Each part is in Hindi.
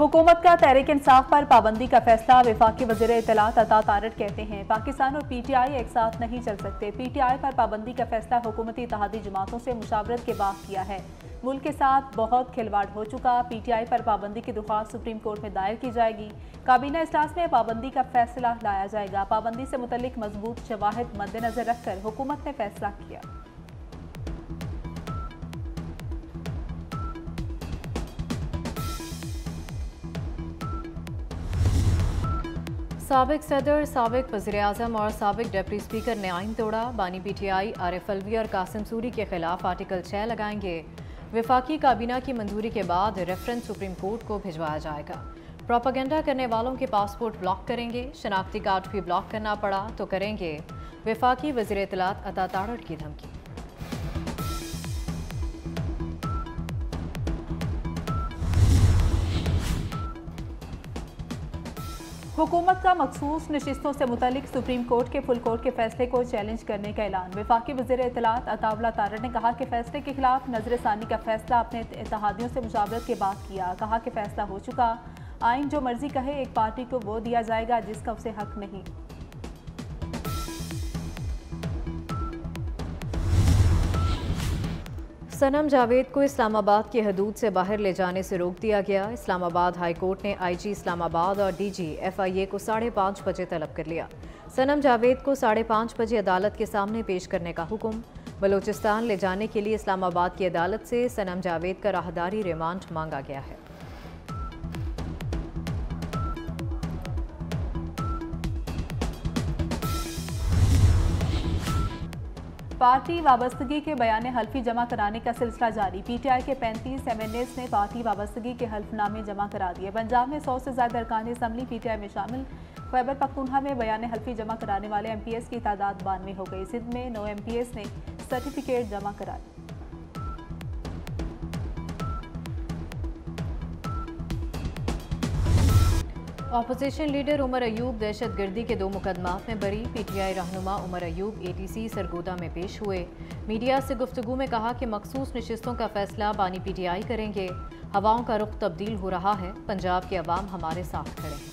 हुकूमत का तहरीक इंसाफ पर पाबंदी का फैसला। वफाकी वज़ीर इत्तलात अता तारड़ कहते हैं पाकिस्तान और PTI एक साथ नहीं चल सकते। PTI पर पाबंदी का फैसला हुकूमती इत्तेहादी जमातों से मुशावरत के बाद किया है। मुल्क के साथ बहुत खिलवाड़ हो चुका। PTI पर पाबंदी की दरख्वास्त सुप्रीम कोर्ट में दायर की जाएगी। काबीना इजलास में पाबंदी का फैसला लाया जाएगा। पाबंदी से मुतल्लिक मजबूत शवाहिद मद्देनजर रखकर हुकूमत ने फैसला किया। साबिक सदर, साबिक वज़ीर-ए-आज़म और साबिक डिप्टी स्पीकर ने आइन तोड़ा। बानी PTI आरिफ अलवी और कासिम सूरी के खिलाफ आर्टिकल 6 लगाएंगे। वफाकी काबीना की मंजूरी के बाद रेफरेंस सुप्रीम कोर्ट को भिजवाया जाएगा। प्रोपेगेंडा करने वालों के पासपोर्ट ब्लॉक करेंगे। शनाख्ती कार्ड भी ब्लॉक करना पड़ा तो करेंगे। वफाकी वज़ीर इत्तलात अता तारड़ की धमकी। हुकूमत का मखसूस नशिस्तों से मुतल्लिक सुप्रीम कोर्ट के फुल कोर्ट के फैसले को चैलेंज करने का ऐलान। वफाकी वज़ीर इत्तलात अता तारड़ ने कहा कि फैसले के खिलाफ नजरसानी का फैसला अपने इत्तेहादियों से मुशावरत के बाद किया। कहा कि फैसला हो चुका। आइन जो मर्जी कहे, एक पार्टी को वो दिया जाएगा जिसका उसे हक नहीं। सनम जावेद को इस्लामाबाद की हदूद से बाहर ले जाने से रोक दिया गया। इस्लामाबाद हाई कोर्ट ने IG इस्लामाबाद और DG FIA को 5:30 बजे तलब कर लिया। सनम जावेद को 5:30 बजे अदालत के सामने पेश करने का हुक्म। बलूचिस्तान ले जाने के लिए इस्लामाबाद की अदालत से सनम जावेद का राहदारी रिमांड मांगा गया है। पार्टी वाबस्तगी के बयान हल्फी जमा कराने का सिलसिला जारी। PTI के 35 MNAs ने पार्टी वाबस्तगी के हल्फनामे जमा करा दिए। पंजाब में 100 से ज्यादा अरकान असम्बली PTI में शामिल। खैबर पख्तूनख्वा में बयान हल्फी जमा कराने वाले MPs की तादाद 92 हो गई। सिंध में 9 MPs ने सर्टिफिकेट जमा कराए। अपोजिशन लीडर उमर अयूब दहशत गर्दी के 2 मुकदमात में बरी। PTI रहनुमा उमर अयूब ATC सरगोदा में पेश हुए। मीडिया से गुफ्तगू में कहा कि मखसूस नशिस्तों का फैसला बानी PTI करेंगे। हवाओं का रुख तब्दील हो रहा है। पंजाब के अवाम हमारे साथ खड़े हैं।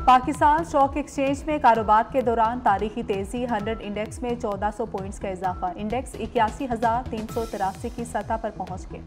पाकिस्तान स्टॉक एक्सचेंज में कारोबार के दौरान तारीखी तेजी। 100 इंडेक्स में 1400 पॉइंट्स का इजाफा। इंडेक्स 81,383 की सतह पर पहुंच गए।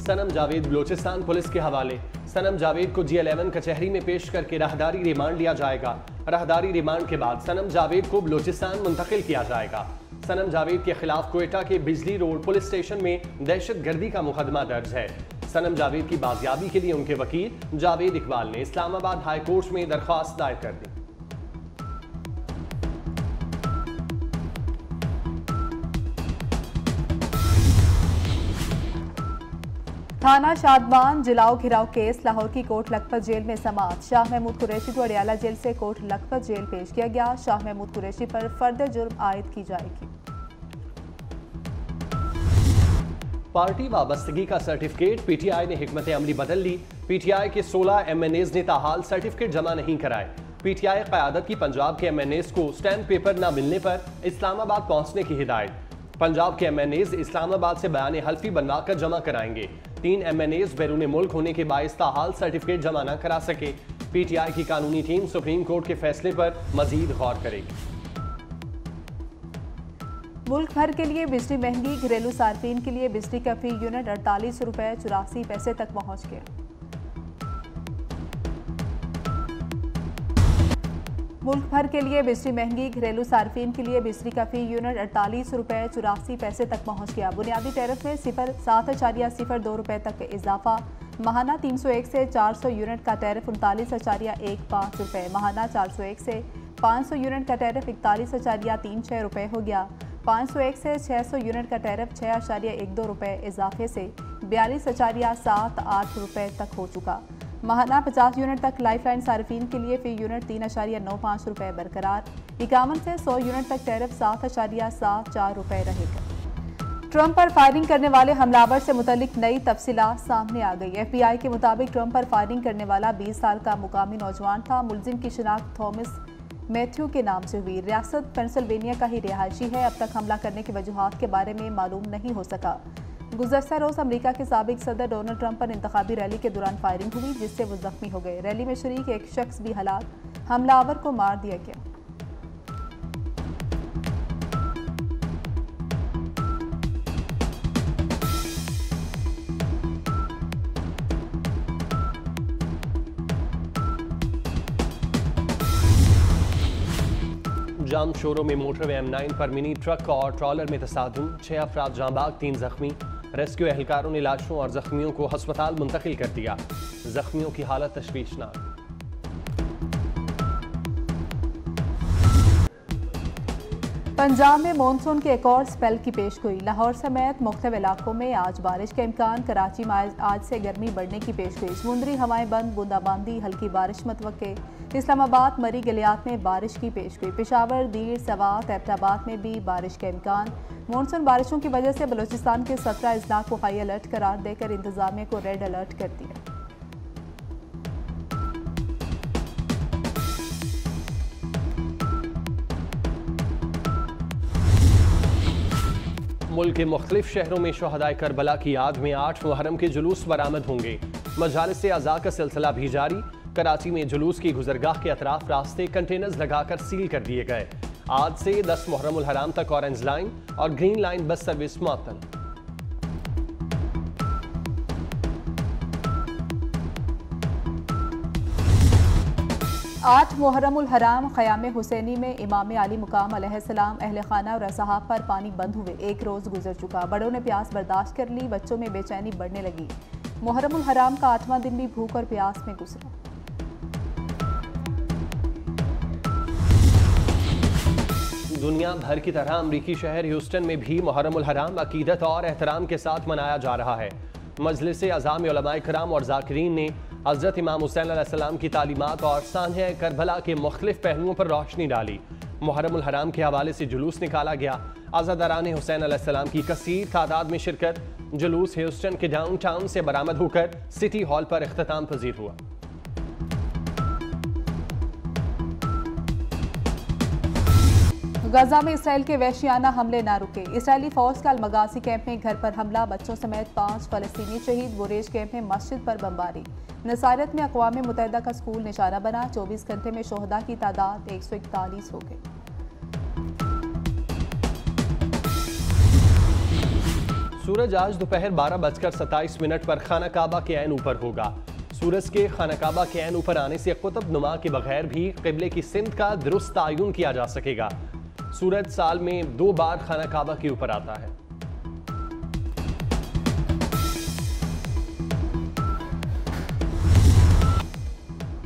सनम जावेद बलूचिस्तान पुलिस के हवाले। सनम जावेद को G11 कचहरी में पेश करके राहदारी रिमांड लिया जाएगा। राहदारी रिमांड के बाद सनम जावेद को बलूचिस्तान मुंतकिल किया जाएगा। सनम जावेद के खिलाफ क्वेटा के बिजली रोड पुलिस स्टेशन में दहशत गर्दी का मुकदमा दर्ज है। सनम जावेद की बाजियाबी के लिए उनके वकील जावेद इकबाल ने इस्लामाबाद हाई कोर्ट में दरख्वास्त दायर कर दी। थाना शादमान जलाओ घिराव केस। लाहौर की कोट लखपत जेल में समाअत। शाह महमूद कुरैशी को अडियाला जेल से कोट लखपत जेल पेश किया गया। शाह महमूद कुरैशी पर फर्द जुर्म आयद की जाएगी। पार्टी वाबस्तगी का सर्टिफिकेट। PTI ने हिकमत अमली बदल ली। PTI के 16 MNAs ने ताहाल सर्टिफिकेट जमा नहीं कराए। PTI क़यादत की पंजाब के MNAs को स्टैम्प पेपर न मिलने पर इस्लामाबाद पहुंचने की हिदायत। पंजाब के MNAs इस्लामाबाद से बयान हल्फी बनवाकर जमा कराएंगे। 3 MNAs बैरून मुल्क होने के बायस ताहाल सर्टिफिकेट जमा न करा सके। PTI की कानूनी टीम सुप्रीम कोर्ट के फैसले पर मजीद गौर करेगी। मुल्क भर के लिए बिजली महंगी। घरेलू सार्फिन के लिए बिजली का फी यूनिट 48 रुपये 84 पैसे तक पहुंच गया। मुल्क भर के लिए बिजली महंगी। घरेलू सार्फिन के लिए बिजली का फी यूनिट 48 रुपये 84 पैसे तक पहुंच गया। बुनियादी टैरिफ में 7.02 रुपये तक इजाफा। माहाना 301 से 400 यूनिट का टैरिफ 39.15 रुपये। माहाना 401 से 500 यूनिट का टैरिफ 41.36 रुपये हो गया। 501 से 600 यूनिट का टैरिफ 6.12 रुपये इजाफे से 42.78 रुपये तक हो चुका। माहाना 50 यूनिट तक लाइफ लाइन सार्फिन के लिए फी यूनिट 3.95 रुपये बरकरार। 51 से 100 यूनिट तक टैरिफ 7.74 रुपये रहेगा। ट्रंप पर फायरिंग करने वाले हमलावर से मुतल्लिक नई तफसीलात सामने आ गई। FBI के मुताबिक ट्रंप पर फायरिंग करने वाला 20 साल का मुकामी नौजवान था। मुलजिम की शिनाख्त थॉमस मैथ्यू के नाम से हुई। रियासत पेंसिल्वेनिया का ही रिहायशी है। अब तक हमला करने की वजूहात के बारे में मालूम नहीं हो सका। गुज़श्ता रोज़ अमेरिका के साबिक सदर डोनाल्ड ट्रंप पर इंतखाबी रैली के दौरान फायरिंग हुई, जिससे वो जख्मी हो गए। रैली में शरीक एक शख्स भी हलाक, हमलावर को मार दिया गया। जाम शोरों में मोटरवे M9 पर मिनी ट्रक और ट्रॉलर में तसादुम, 6 अफराद जांबाग, 3 जख्मी। रेस्क्यू एहलकारों ने लाशों और जख्मियों को अस्पताल मुंतकिल कर दिया। जख्मियों की हालत तशवीशनाक। पंजाब में मानसून के एक और स्पेल की पेशगोई। लाहौर समेत मुख्तलिफ इलाकों में आज बारिश का इम्कान। कराची में आज से गर्मी बढ़ने की पेशगोई। समुद्री हवाएं बंद, बूंदाबांदी, हल्की बारिश मतवक्के। इस्लामाबाद, मरी, गलियात में बारिश की पेशगोई। पेशावर, दीर, सवात, एबटाबाद में भी बारिश का इम्कान। मानसून बारिशों की वजह से बलूचिस्तान के 17 अजला को हाई अलर्ट करार देकर इंतजामिया को रेड अलर्ट कर दिया। मुल्क के मुख्तलिफ शहरों में शोहदाए करबला की याद में 8 मुहर्रम के जुलूस बरामद होंगे। मजालिस आज़ा का सिलसिला भी जारी। कराची में जुलूस की गुजरगाह के अतराफ रास्ते कंटेनर्स लगाकर सील कर दिए गए। आज से 10 मुहर्रमुल हराम तक ऑरेंज लाइन और ग्रीन लाइन बस सर्विस मुअत्तल। आठ मुहर्रमुल हराम ख़याम हुसैनी में इमाम आली मुकाम अलैहिस्सलाम, अहले खाना और असहाब पर पानी बंद हुए। एक रोज़ गुजर चुका। बड़ों ने प्यास बर्दाश्त कर ली, बच्चों में बेचैनी बढ़ने लगी। मुहर्रमुल हराम का 8वां दिन भी भूख और प्यास में गुजरा। दुनिया भर की तरह अमरीकी शहर ह्यूस्टन में भी मुहर्रमुल हराम अकीदत और एहतराम के साथ मनाया जा रहा है। मजलिस अज़ाम उलमाए किराम और ज़ाकिरीन ने हज़रत इमाम हुसैन अलैहिस्सलाम की तालीमात और सान्हे करबला के मुख्तलिफ पहलुओं पर रोशनी डाली। मुहर्रमुल हराम के हवाले से जुलूस निकाला गया। आज़ादारान हुसैन अलैहिस्सलाम की कसीर तादाद में शिरकत। जुलूस ह्यूस्टन के डाउनटाउन से बरामद होकर सिटी हॉल पर इख्तिताम पजीर हुआ। गजा में इसराइल के वहशियाना हमले ना रुके। इसराइली फौज का अलमगासी कैंप में घर पर हमला, बच्चों समेत 5 फलस्तीनी शहीद। बुरेज कैंप में मस्जिद पर बमबारी। नसारत में अक़वाम मुत्तहिदा का स्कूल निशाना बना। 24 घंटे में शोहदा की तादाद 141 हो गई। सूरज आज दोपहर 12:27 पर खाना काबा के ऐन ऊपर होगा। सूरज के खाना काबा के ऐन ऊपर आने से कुतुब नुमा के बगैर भी क़िबले की सिमत का दुरुस्त तयन किया जा सकेगा। सूरज साल में 2 बार खाना काबा के ऊपर आता है।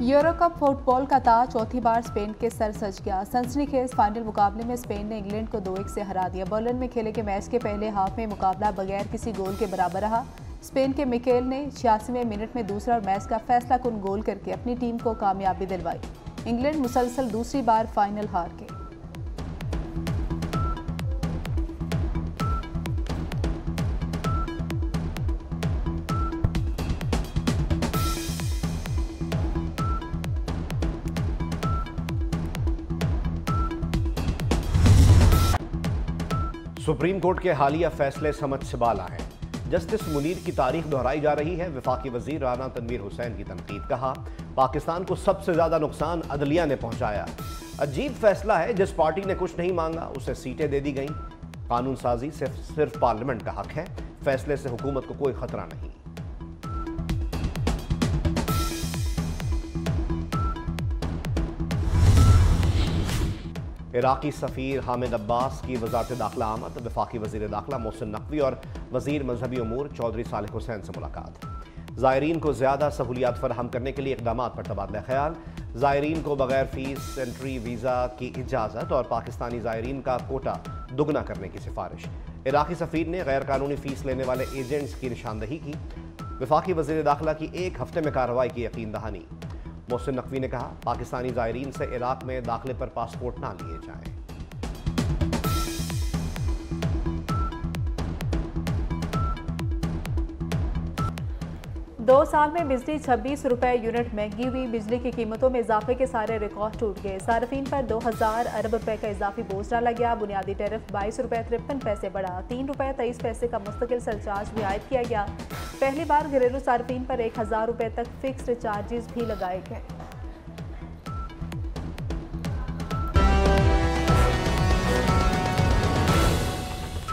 यूरो कप फुटबॉल का ताज चौथी बार स्पेन के सर सज गया। सनसनीखेज फाइनल मुकाबले में स्पेन ने इंग्लैंड को 2-1 से हरा दिया। बर्लिन में खेले गए मैच के पहले हाफ में मुकाबला बगैर किसी गोल के बराबर रहा। स्पेन के मिकेल ने 86वें मिनट में दूसरा और मैच का फैसला कुन गोल करके अपनी टीम को कामयाबी दिलवाई। इंग्लैंड मुसलसल दूसरी बार फाइनल हार गए। सुप्रीम कोर्ट के हालिया फैसले समझ से बाला हैं। जस्टिस मुनीर की तारीख दोहराई जा रही है। वफाकी वजीर राना तनवीर हुसैन की तनकीद। कहा, पाकिस्तान को सबसे ज्यादा नुकसान अदलिया ने पहुंचाया। अजीब फैसला है, जिस पार्टी ने कुछ नहीं मांगा उसे सीटें दे दी गईं। कानून साजी सिर्फ पार्लियामेंट का हक है। फैसले से हुकूमत को कोई खतरा नहीं। इराकी सफ़ीर हामिद अब्बास की वजारत दाखिला आमद। वफाकी वज़ीर दाखिला मोहसिन नकवी और वज़ीर मजहबी उमूर चौधरी सालिक हुसैन से मुलाकात। ज़ायरीन को ज़्यादा सहूलियात फराहम करने के लिए इक़दाम पर तबादला ख्याल। ज़ायरीन को बगैर फ़ीस एंट्री वीज़ा की इजाज़त और पाकिस्तानी ज़ायरीन का कोटा दुगना करने की सिफारिश। इराकी सफ़ीर ने गैर कानूनी फ़ीस लेने वाले एजेंट्स की निशानदही की। वफाकी वज़ीर दाखिला की 1 हफ्ते में कार्रवाई की यकीन दहानी। मोहसिन नकवी ने कहा, पाकिस्तानी ज़ायरीन से इराक में दाखिले पर पासपोर्ट ना लिए जाएं। 2 साल में बिजली 26 रुपए यूनिट महंगी हुई। बिजली की कीमतों में इजाफे के सारे रिकॉर्ड टूट गए। सार्फिन पर 2000 अरब रुपए का इजाफी बोझ डाला गया। बुनियादी टैरिफ 22 रुपए 53 पैसे बढ़ा। 3 रुपए 23 पैसे का मुस्तकिल सरचार्ज भी आयद किया गया। पहली बार घरेलू सार्फिन पर 1000 रुपए तक फिक्स्ड चार्जेस भी लगाए गए।